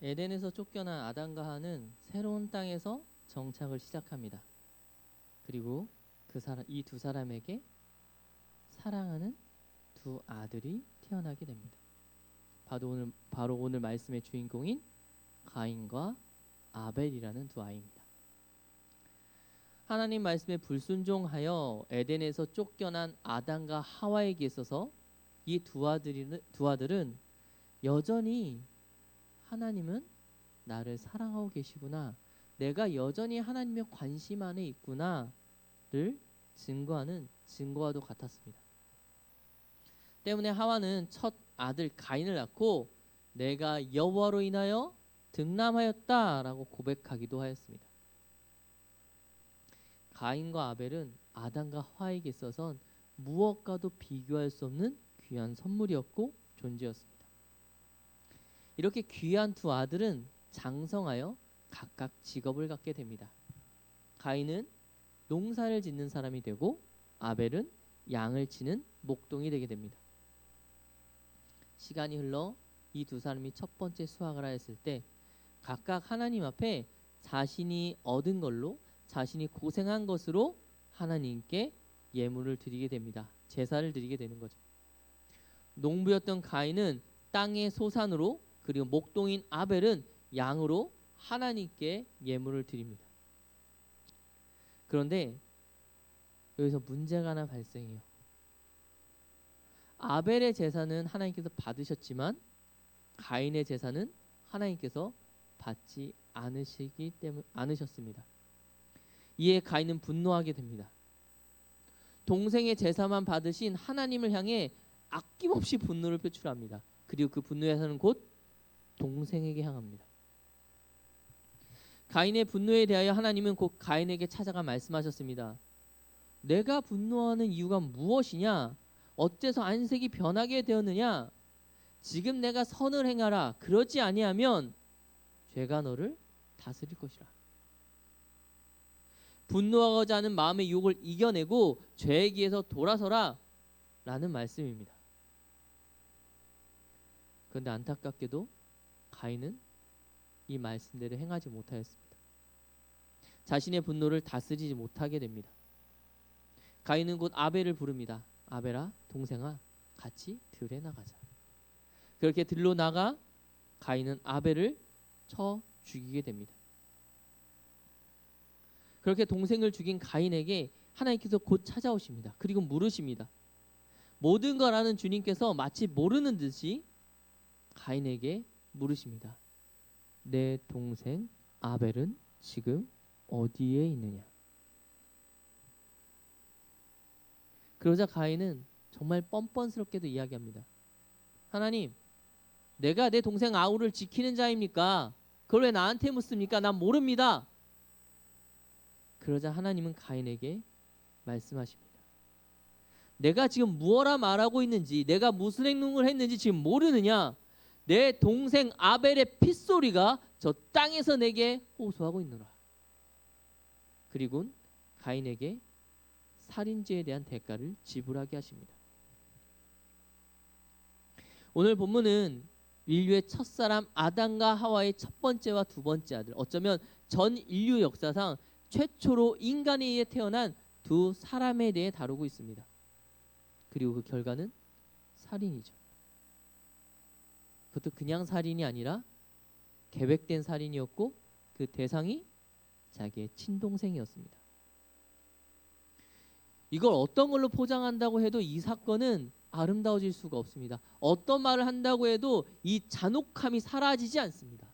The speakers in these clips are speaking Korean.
에덴에서 쫓겨난 아담과 하와는 새로운 땅에서 정착을 시작합니다. 그리고 이 두 사람에게 사랑하는 두 아들이 태어나게 됩니다. 바로 오늘 말씀의 주인공인 가인과 아벨이라는 두 아이입니다. 하나님 말씀에 불순종하여 에덴에서 쫓겨난 아담과 하와에게 있어서 이 두 아들은 여전히 하나님은 나를 사랑하고 계시구나, 내가 여전히 하나님의 관심 안에 있구나를 증거하는 증거와도 같았습니다. 때문에 하와는 첫 아들 가인을 낳고 내가 여호와로 인하여 득남하였다라고 고백하기도 하였습니다. 가인과 아벨은 아담과 하와에게 있어서는 무엇과도 비교할 수 없는 귀한 선물이었고 존재였습니다. 이렇게 귀한 두 아들은 장성하여 각각 직업을 갖게 됩니다. 가인은 농사를 짓는 사람이 되고 아벨은 양을 치는 목동이 되게 됩니다. 시간이 흘러 이 두 사람이 첫 번째 수확을 하였을 때 각각 하나님 앞에 자신이 얻은 걸로, 자신이 고생한 것으로 하나님께 예물을 드리게 됩니다. 제사를 드리게 되는 거죠. 농부였던 가인은 땅의 소산으로, 그리고 목동인 아벨은 양으로 하나님께 예물을 드립니다. 그런데 여기서 문제가 하나 발생해요. 아벨의 제사는 하나님께서 받으셨지만 가인의 제사는 하나님께서 받지 않으셨습니다. 이에 가인은 분노하게 됩니다. 동생의 제사만 받으신 하나님을 향해 아낌없이 분노를 표출합니다. 그리고 그 분노에서는 곧 동생에게 향합니다. 가인의 분노에 대하여 하나님은 곧 가인에게 찾아가 말씀하셨습니다. 내가 분노하는 이유가 무엇이냐? 어째서 안색이 변하게 되었느냐? 지금 내가 선을 행하라. 그러지 아니하면 죄가 너를 다스릴 것이라. 분노하고자 하는 마음의 유혹을 이겨내고 죄에게서 돌아서라 라는 말씀입니다. 그런데 안타깝게도 가인은 이 말씀대로 행하지 못하였습니다. 자신의 분노를 다스리지 못하게 됩니다. 가인은 곧 아벨을 부릅니다. 아벨아, 동생아, 같이 들에 나가자. 그렇게 들로 나가 가인은 아벨을 쳐 죽이게 됩니다. 그렇게 동생을 죽인 가인에게 하나님께서 곧 찾아오십니다. 그리고 물으십니다. 모든 걸 아는 주님께서 마치 모르는 듯이 가인에게 물으십니다. 내 동생 아벨은 지금 어디에 있느냐? 그러자 가인은 정말 뻔뻔스럽게도 이야기합니다. 하나님, 내가 내 동생 아우를 지키는 자입니까? 그걸 왜 나한테 묻습니까? 난 모릅니다. 그러자 하나님은 가인에게 말씀하십니다. 내가 지금 무엇라 말하고 있는지, 내가 무슨 행동을 했는지 지금 모르느냐? 내 동생 아벨의 핏소리가 저 땅에서 내게 호소하고 있노라. 그리고 가인에게 살인죄에 대한 대가를 지불하게 하십니다. 오늘 본문은 인류의 첫사람 아담과 하와의 첫 번째와 두 번째 아들, 어쩌면 전 인류 역사상 최초로 인간에 의해 태어난 두 사람에 대해 다루고 있습니다. 그리고 그 결과는 살인이죠. 그것도 그냥 살인이 아니라 계획된 살인이었고 그 대상이 자기의 친동생이었습니다. 이걸 어떤 걸로 포장한다고 해도 이 사건은 아름다워질 수가 없습니다. 어떤 말을 한다고 해도 이 잔혹함이 사라지지 않습니다.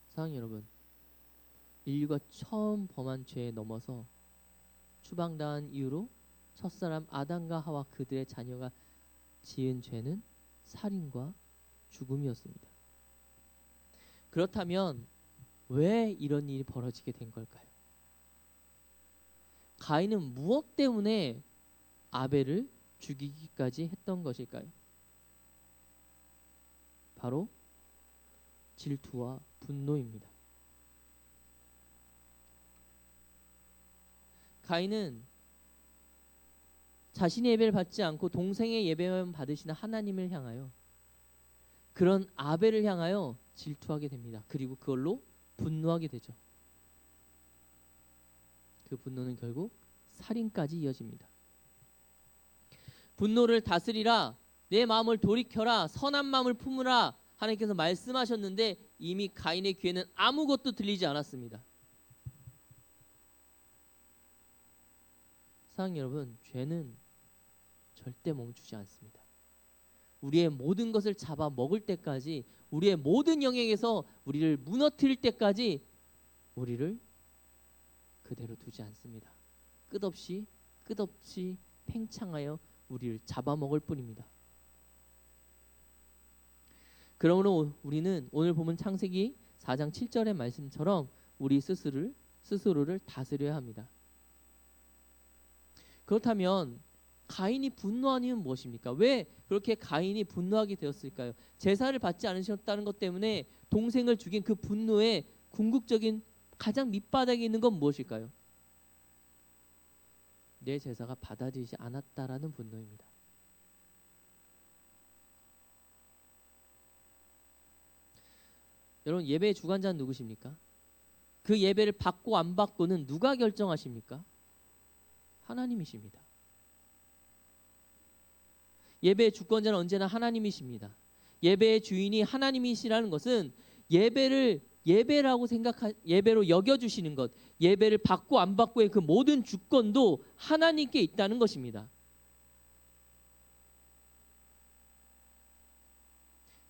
사랑하는 여러분, 인류가 처음 범한 죄에 넘어서 추방당한 이후로 첫사람 아담과 하와 그들의 자녀가 지은 죄는 살인과 죽음이었습니다. 그렇다면 왜 이런 일이 벌어지게 된 걸까요? 가인은 무엇 때문에 아벨을 죽이기까지 했던 것일까요? 바로 질투와 분노입니다. 가인은 자신의 예배를 받지 않고 동생의 예배만 받으시는 하나님을 향하여, 그런 아벨을 향하여 질투하게 됩니다. 그리고 그걸로 분노하게 되죠. 그 분노는 결국 살인까지 이어집니다. 분노를 다스리라, 내 마음을 돌이켜라, 선한 마음을 품으라 하나님께서 말씀하셨는데 이미 가인의 귀에는 아무것도 들리지 않았습니다. 사랑하는 여러분, 죄는 절대 멈추지 않습니다. 우리의 모든 것을 잡아 먹을 때까지, 우리의 모든 영역에서 우리를 무너뜨릴 때까지 우리를 그대로 두지 않습니다. 끝없이 팽창하여 우리를 잡아먹을 뿐입니다. 그러므로 우리는 오늘 보면 창세기 4장 7절의 말씀처럼 우리 스스로를 다스려야 합니다. 그렇다면 가인이 분노한 이유는 무엇입니까? 왜 그렇게 가인이 분노하게 되었을까요? 제사를 받지 않으셨다는 것 때문에 동생을 죽인 그 분노의 궁극적인 가장 밑바닥에 있는 건 무엇일까요? 내 제사가 받아들이지 않았다라는 분노입니다. 여러분, 예배의 주관자는 누구십니까? 그 예배를 받고 안 받고는 누가 결정하십니까? 하나님이십니다. 예배의 주권자는 언제나 하나님이십니다. 예배의 주인이 하나님이시라는 것은 예배로 여겨주시는 것, 예배를 받고 안 받고의 그 모든 주권도 하나님께 있다는 것입니다.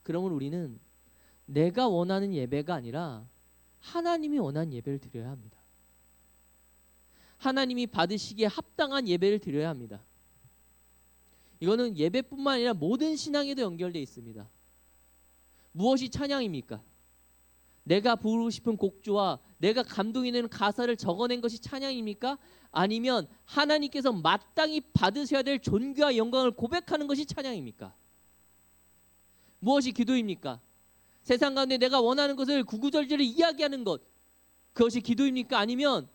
그러므로 우리는 내가 원하는 예배가 아니라 하나님이 원하는 예배를 드려야 합니다. 하나님이 받으시기에 합당한 예배를 드려야 합니다. 이거는 예배뿐만 아니라 모든 신앙에도 연결되어 있습니다. 무엇이 찬양입니까? 내가 부르고 싶은 곡조와 내가 감동이 되는 가사를 적어낸 것이 찬양입니까? 아니면 하나님께서 마땅히 받으셔야 될 존귀와 영광을 고백하는 것이 찬양입니까? 무엇이 기도입니까? 세상 가운데 내가 원하는 것을 구구절절히 이야기하는 것, 그것이 기도입니까? 아니면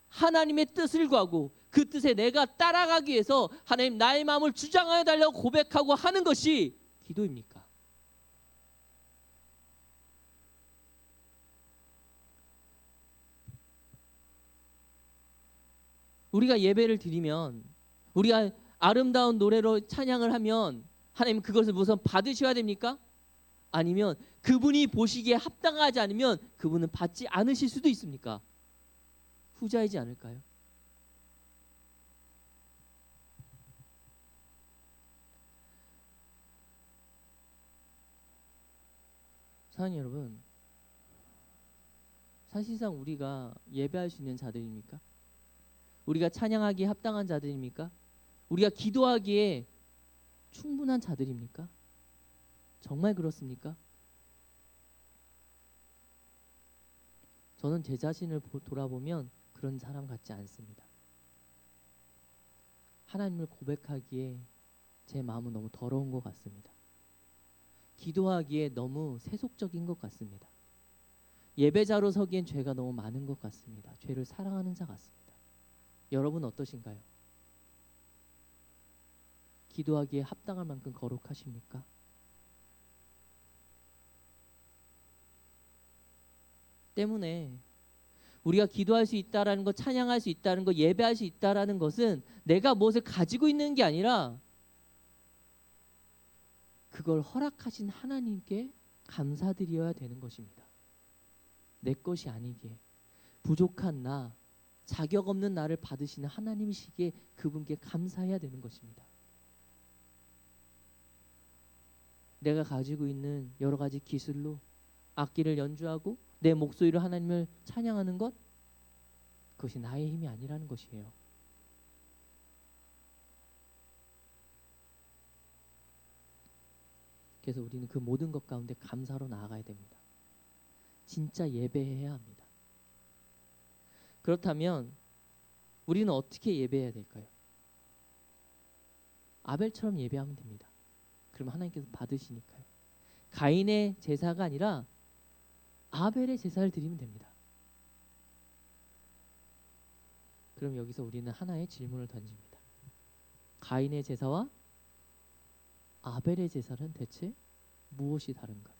하나님의 뜻을 구하고 그 뜻에 내가 따라가기 위해서 하나님 나의 마음을 주장하여 달라고 고백하고 하는 것이 기도입니까? 우리가 예배를 드리면, 우리가 아름다운 노래로 찬양을 하면 하나님 그것을 우선 받으셔야 됩니까? 아니면 그분이 보시기에 합당하지 않으면 그분은 받지 않으실 수도 있습니까? 후자이지 않을까요? 사랑하는 여러분, 사실상 우리가 예배할 수 있는 자들입니까? 우리가 찬양하기에 합당한 자들입니까? 우리가 기도하기에 충분한 자들입니까? 정말 그렇습니까? 저는 제 자신을 돌아보면 그런 사람 같지 않습니다. 하나님을 고백하기에 제 마음은 너무 더러운 것 같습니다. 기도하기에 너무 세속적인 것 같습니다. 예배자로 서기엔 죄가 너무 많은 것 같습니다. 죄를 사랑하는 자 같습니다. 여러분 어떠신가요? 기도하기에 합당할 만큼 거룩하십니까? 때문에 우리가 기도할 수 있다라는 것, 찬양할 수 있다는 것, 예배할 수 있다라는 것은 내가 무엇을 가지고 있는 게 아니라 그걸 허락하신 하나님께 감사드려야 되는 것입니다. 내 것이 아니기에, 부족한 나, 자격 없는 나를 받으시는 하나님이시기에 그분께 감사해야 되는 것입니다. 내가 가지고 있는 여러 가지 기술로 악기를 연주하고 내 목소리로 하나님을 찬양하는 것, 그것이 나의 힘이 아니라는 것이에요. 그래서 우리는 그 모든 것 가운데 감사로 나아가야 됩니다. 진짜 예배해야 합니다. 그렇다면 우리는 어떻게 예배해야 될까요? 아벨처럼 예배하면 됩니다. 그러면 하나님께서 받으시니까요. 가인의 제사가 아니라 아벨의 제사를 드리면 됩니다. 그럼 여기서 우리는 하나의 질문을 던집니다. 가인의 제사와 아벨의 제사는 대체 무엇이 다른가?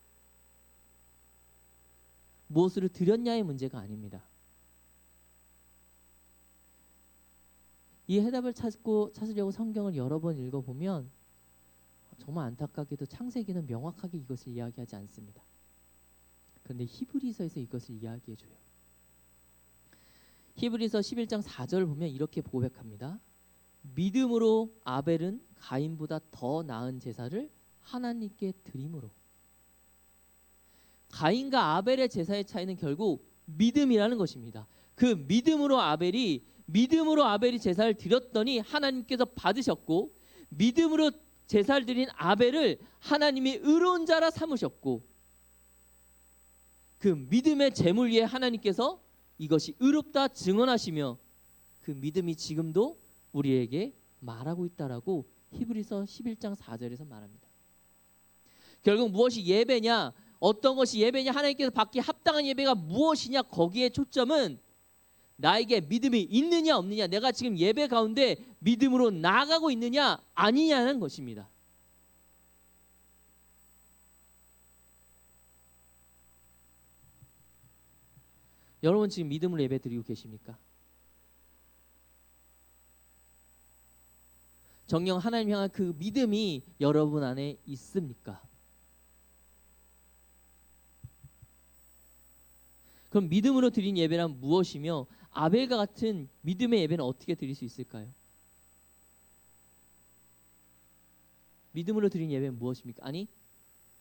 무엇으로 드렸냐의 문제가 아닙니다. 이 해답을 찾으려고 성경을 여러 번 읽어보면 정말 안타깝게도 창세기는 명확하게 이것을 이야기하지 않습니다. 그런데 히브리서에서 이것을 이야기해줘요. 히브리서 11장 4절 보면 이렇게 고백합니다. 믿음으로 아벨은 가인보다 더 나은 제사를 하나님께 드림으로. 가인과 아벨의 제사의 차이는 결국 믿음이라는 것입니다. 그 믿음으로 아벨이 제사를 드렸더니 하나님께서 받으셨고, 믿음으로 제사를 드린 아벨을 하나님이 의로운 자라 삼으셨고, 그 믿음의 제물 위에 하나님께서 이것이 의롭다 증언하시며 그 믿음이 지금도 우리에게 말하고 있다라고 히브리서 11장 4절에서 말합니다. 결국 무엇이 예배냐, 어떤 것이 예배냐, 하나님께서 받기 합당한 예배가 무엇이냐, 거기에 초점은 나에게 믿음이 있느냐 없느냐, 내가 지금 예배 가운데 믿음으로 나아가고 있느냐 아니냐는 것입니다. 여러분 지금 믿음으로 예배 드리고 계십니까? 정녕 하나님 향한 그 믿음이 여러분 안에 있습니까? 그럼 믿음으로 드린 예배란 무엇이며 아벨과 같은 믿음의 예배는 어떻게 드릴 수 있을까요? 믿음으로 드린 예배는 무엇입니까? 아니,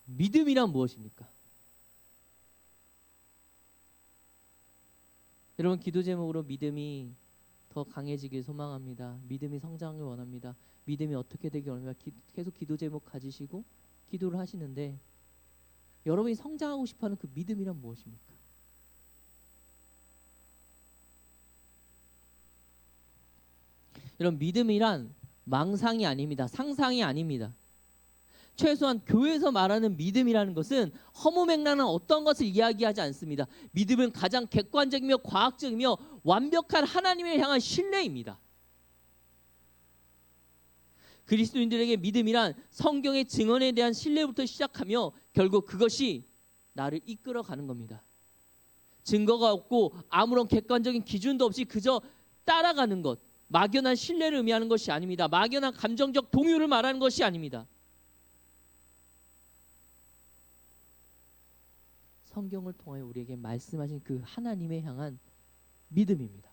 믿음이란 무엇입니까? 여러분 기도 제목으로 믿음이 더 강해지길 소망합니다. 믿음이 성장을 원합니다. 믿음이 어떻게 되길 원합니다. 계속 기도 제목 가지시고 기도를 하시는데 여러분이 성장하고 싶어하는 그 믿음이란 무엇입니까? 여러분 믿음이란 망상이 아닙니다. 상상이 아닙니다. 최소한 교회에서 말하는 믿음이라는 것은 허무맹랑한 어떤 것을 이야기하지 않습니다. 믿음은 가장 객관적이며 과학적이며 완벽한 하나님을 향한 신뢰입니다. 그리스도인들에게 믿음이란 성경의 증언에 대한 신뢰부터 시작하며 결국 그것이 나를 이끌어가는 겁니다. 증거가 없고 아무런 객관적인 기준도 없이 그저 따라가는 것, 막연한 신뢰를 의미하는 것이 아닙니다. 막연한 감정적 동요를 말하는 것이 아닙니다. 성경을 통하여 우리에게 말씀하신 그 하나님에 향한 믿음입니다.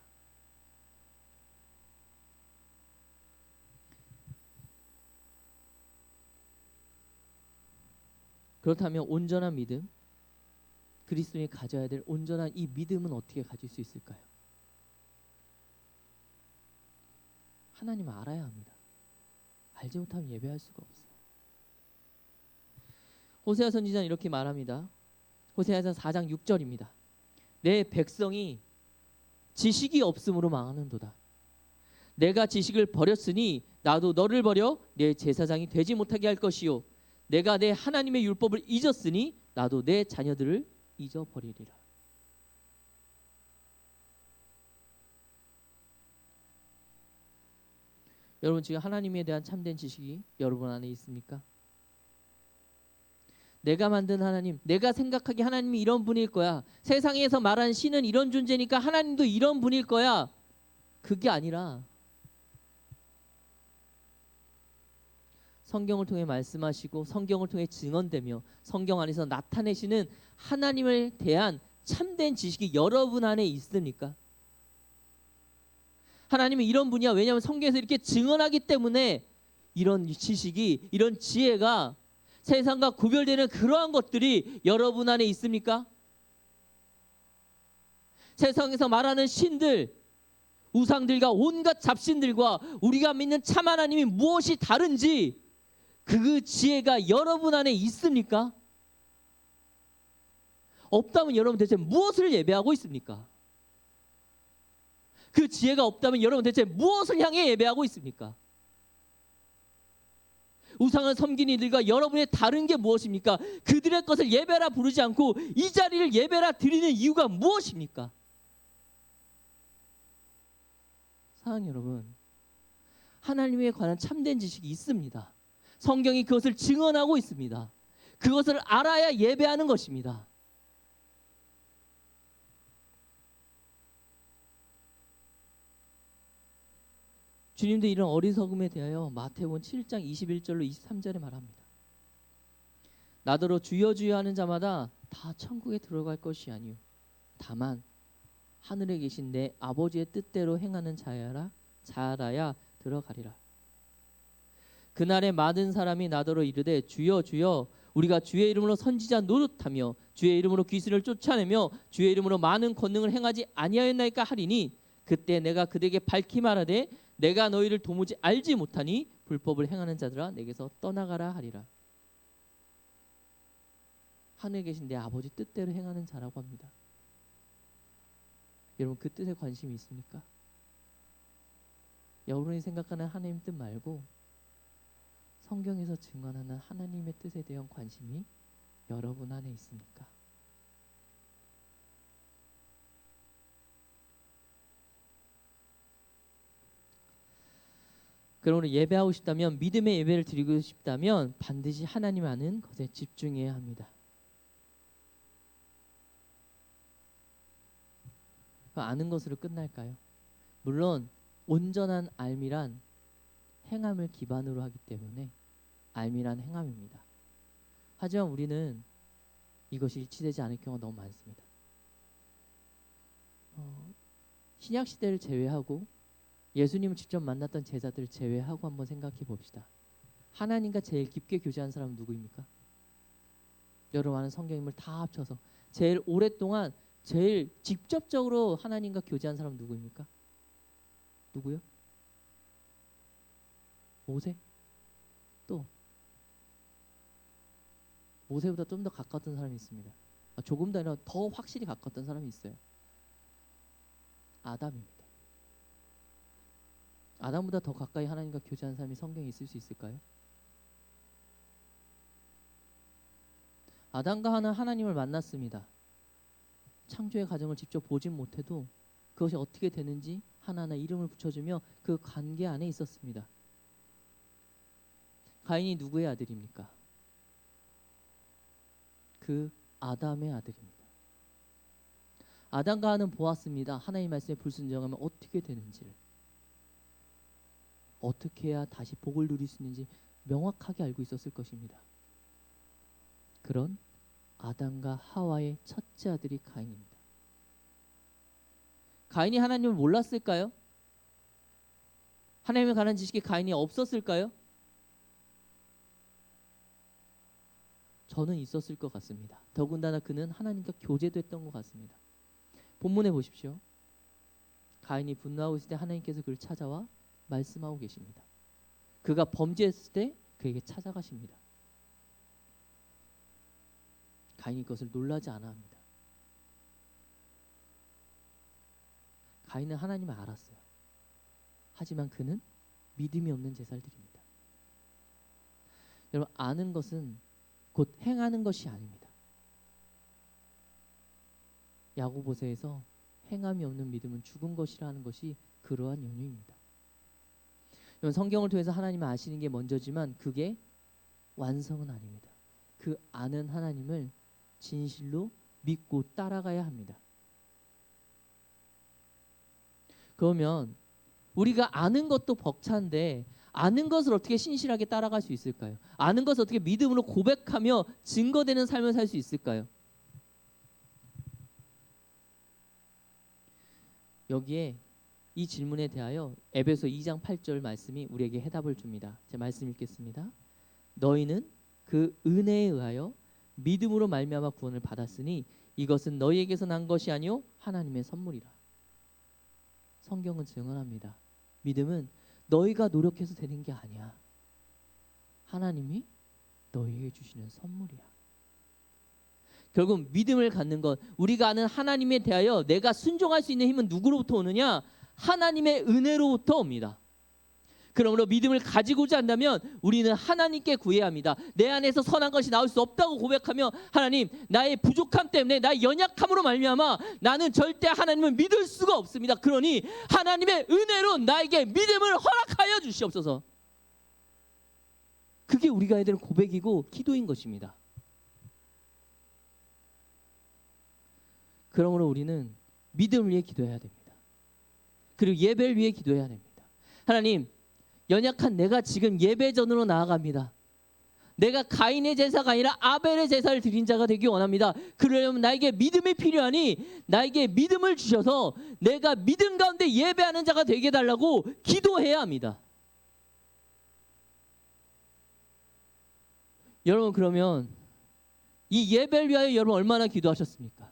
그렇다면 온전한 믿음, 그리스도인이 가져야 될 온전한 이 믿음은 어떻게 가질 수 있을까요? 하나님을 알아야 합니다. 알지 못하면 예배할 수가 없어요. 호세아 선지자는 이렇게 말합니다. 호세아서 4장 6절입니다. 내 백성이 지식이 없음으로 망하는도다. 내가 지식을 버렸으니 나도 너를 버려 내 제사장이 되지 못하게 할 것이요, 내가 내 하나님의 율법을 잊었으니 나도 내 자녀들을 잊어버리리라. 여러분 지금 하나님에 대한 참된 지식이 여러분 안에 있습니까? 내가 만든 하나님, 내가 생각하기에 하나님이 이런 분일 거야, 세상에서 말하는 신은 이런 존재니까 하나님도 이런 분일 거야, 그게 아니라 성경을 통해 말씀하시고 성경을 통해 증언되며 성경 안에서 나타내시는 하나님에 대한 참된 지식이 여러분 안에 있습니까? 하나님은 이런 분이야. 왜냐하면 성경에서 이렇게 증언하기 때문에 이런 지식이, 이런 지혜가 세상과 구별되는 그러한 것들이 여러분 안에 있습니까? 세상에서 말하는 신들, 우상들과 온갖 잡신들과 우리가 믿는 참 하나님이 무엇이 다른지 그 지혜가 여러분 안에 있습니까? 없다면 여러분 대체 무엇을 예배하고 있습니까? 그 지혜가 없다면 여러분 대체 무엇을 향해 예배하고 있습니까? 우상을 섬긴 이들과 여러분의 다른 게 무엇입니까? 그들의 것을 예배라 부르지 않고 이 자리를 예배라 드리는 이유가 무엇입니까? 사랑하는 여러분, 하나님에 관한 참된 지식이 있습니다. 성경이 그것을 증언하고 있습니다. 그것을 알아야 예배하는 것입니다. 주님도 이런 어리석음에 대하여 마태복음 7장 21절로 23절에 말합니다. 나더러 주여 주여 하는 자마다 다 천국에 들어갈 것이 아니요 다만 하늘에 계신 내 아버지의 뜻대로 행하는 자라야 들어가리라. 그날에 많은 사람이 나더러 이르되 주여 주여 우리가 주의 이름으로 선지자 노릇하며 주의 이름으로 귀신을 쫓아내며 주의 이름으로 많은 권능을 행하지 아니하였나이까 하리니 그때 내가 그들에게 밝히 말하되 내가 너희를 도무지 알지 못하니 불법을 행하는 자들아 내게서 떠나가라 하리라. 하늘에 계신 내 아버지 뜻대로 행하는 자라고 합니다. 여러분 그 뜻에 관심이 있습니까? 여러분이 생각하는 하나님 뜻 말고 성경에서 증언하는 하나님의 뜻에 대한 관심이 여러분 안에 있습니까? 그러므로 예배하고 싶다면 믿음의 예배를 드리고 싶다면 반드시 하나님 아는 것에 집중해야 합니다. 아는 것으로 끝날까요? 물론 온전한 알미란 행함을 기반으로 하기 때문에 알미란 행함입니다. 하지만 우리는 이것이 일치되지 않을 경우가 너무 많습니다. 신약 시대를 제외하고 예수님을 직접 만났던 제자들을 제외하고 한번 생각해 봅시다. 하나님과 제일 깊게 교제한 사람은 누구입니까? 여러분 아는 성경인물 다 합쳐서 제일 오랫동안 제일 직접적으로 하나님과 교제한 사람은 누구입니까? 누구요? 모세? 또 모세보다 좀 더 가까웠던 사람이 있습니다. 조금 더 아니라 더 확실히 가까웠던 사람이 있어요. 아담입니다. 아담보다 더 가까이 하나님과 교제한 사람이 성경에 있을 수 있을까요? 아담과 하나는 하나님을 만났습니다. 창조의 과정을 직접 보진 못해도 그것이 어떻게 되는지 하나하나 이름을 붙여주며 그 관계 안에 있었습니다. 가인이 누구의 아들입니까? 그 아담의 아들입니다. 아담과 하나는 보았습니다. 하나님 말씀에 불순종하면 어떻게 되는지를. 어떻게 해야 다시 복을 누릴 수 있는지 명확하게 알고 있었을 것입니다. 그런 아담과 하와의 첫째 아들이 가인입니다. 가인이 하나님을 몰랐을까요? 하나님에 관한 지식이 가인이 없었을까요? 저는 있었을 것 같습니다. 더군다나 그는 하나님과 교제도 했던 것 같습니다. 본문에 보십시오. 가인이 분노하고 있을 때 하나님께서 그를 찾아와 말씀하고 계십니다. 그가 범죄했을 때 그에게 찾아가십니다. 가인이 그것을 놀라지 않아 합니다. 가인은 하나님을 알았어요. 하지만 그는 믿음이 없는 제사를 드립니다. 여러분 아는 것은 곧 행하는 것이 아닙니다. 야고보서에서 행함이 없는 믿음은 죽은 것이라 하는 것이 그러한 연유입니다. 여러분 성경을 통해서 하나님을 아시는 게 먼저지만 그게 완성은 아닙니다. 그 아는 하나님을 진실로 믿고 따라가야 합니다. 그러면 우리가 아는 것도 벅찬데 아는 것을 어떻게 신실하게 따라갈 수 있을까요? 아는 것을 어떻게 믿음으로 고백하며 증거되는 삶을 살 수 있을까요? 여기에 이 질문에 대하여 에베소 2장 8절 말씀이 우리에게 해답을 줍니다. 제 말씀 읽겠습니다. 너희는 그 은혜에 의하여 믿음으로 말미암아 구원을 받았으니 이것은 너희에게서 난 것이 아니요 하나님의 선물이라. 성경은 증언합니다. 믿음은 너희가 노력해서 되는 게 아니야. 하나님이 너희에게 주시는 선물이야. 결국 믿음을 갖는 것, 우리가 아는 하나님에 대하여 내가 순종할 수 있는 힘은 누구로부터 오느냐? 하나님의 은혜로부터 옵니다. 그러므로 믿음을 가지고자 한다면 우리는 하나님께 구해야 합니다. 내 안에서 선한 것이 나올 수 없다고 고백하며 하나님 나의 부족함 때문에 나의 연약함으로 말미암아 나는 절대 하나님을 믿을 수가 없습니다. 그러니 하나님의 은혜로 나에게 믿음을 허락하라. 용서하여 주시옵소서. 그게 우리가 해야 될 고백이고 기도인 것입니다. 그러므로 우리는 믿음을 위해 기도해야 됩니다. 그리고 예배를 위해 기도해야 됩니다. 하나님, 연약한 내가 지금 예배전으로 나아갑니다. 내가 가인의 제사가 아니라 아벨의 제사를 드린 자가 되기 원합니다. 그러려면 나에게 믿음이 필요하니 나에게 믿음을 주셔서 내가 믿음 가운데 예배하는 자가 되게 해달라고 기도해야 합니다. 여러분, 그러면 이 예배를 위하여 여러분 얼마나 기도하셨습니까?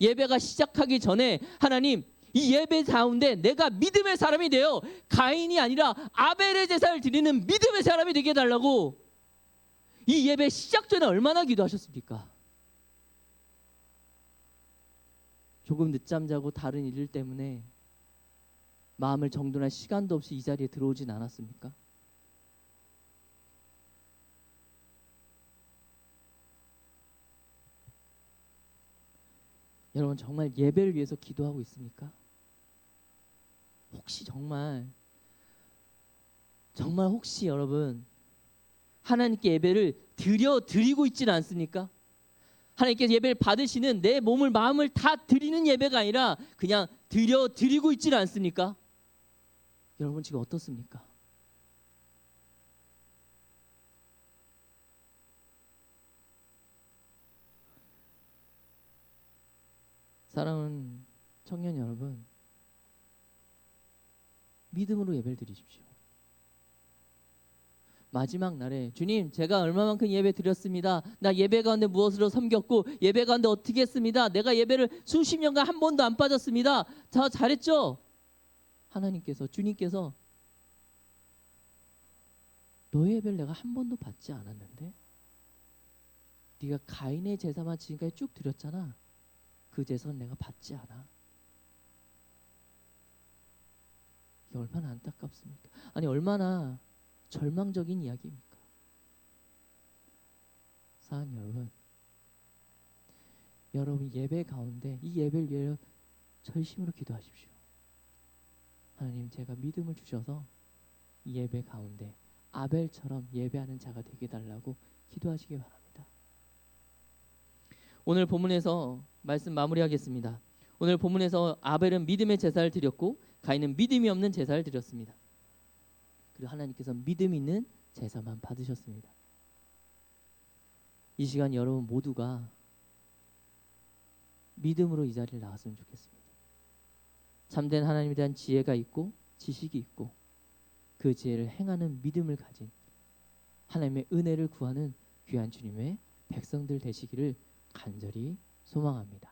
예배가 시작하기 전에 하나님, 이 예배 가운데 내가 믿음의 사람이 되어 가인이 아니라 아벨의 제사를 드리는 믿음의 사람이 되게 해달라고 이 예배 시작 전에 얼마나 기도하셨습니까? 조금 늦잠 자고 다른 일 때문에 마음을 정돈할 시간도 없이 이 자리에 들어오진 않았습니까? 여러분, 정말 예배를 위해서 기도하고 있습니까? 혹시 정말 혹시 여러분 하나님께 예배를 드리고 있지는 않습니까? 하나님께서 예배를 받으시는 내 몸을 마음을 다 드리는 예배가 아니라 그냥 드리고 있지는 않습니까? 여러분 지금 어떻습니까? 사랑하는 청년 여러분, 믿음으로 예배를 드리십시오. 마지막 날에 주님, 제가 얼마만큼 예배 드렸습니다. 나 예배 가운데 무엇으로 섬겼고 예배 가운데 어떻게 했습니다. 내가 예배를 수십 년간 한 번도 안 빠졌습니다. 다 잘했죠? 하나님께서, 주님께서 너의 예배를 내가 한 번도 받지 않았는데 네가 가인의 제사만 지금까지 쭉 드렸잖아. 그 제사는 내가 받지 않아. 이게 얼마나 안타깝습니까? 아니, 얼마나 절망적인 이야기입니까? 사랑하는 여러분, 여러분 예배 가운데 이 예배를 위해 전심으로 기도하십시오. 하나님, 제가 믿음을 주셔서 이 예배 가운데 아벨처럼 예배하는 자가 되게 해달라고 기도하시기 바랍니다. 오늘 본문에서 말씀 마무리하겠습니다. 오늘 본문에서 아벨은 믿음의 제사를 드렸고 가인은 믿음이 없는 제사를 드렸습니다. 그리고 하나님께서 믿음 있는 제사만 받으셨습니다. 이 시간 여러분 모두가 믿음으로 이 자리를 나왔으면 좋겠습니다. 참된 하나님에 대한 지혜가 있고 지식이 있고 그 지혜를 행하는 믿음을 가진 하나님의 은혜를 구하는 귀한 주님의 백성들 되시기를 간절히 소망합니다.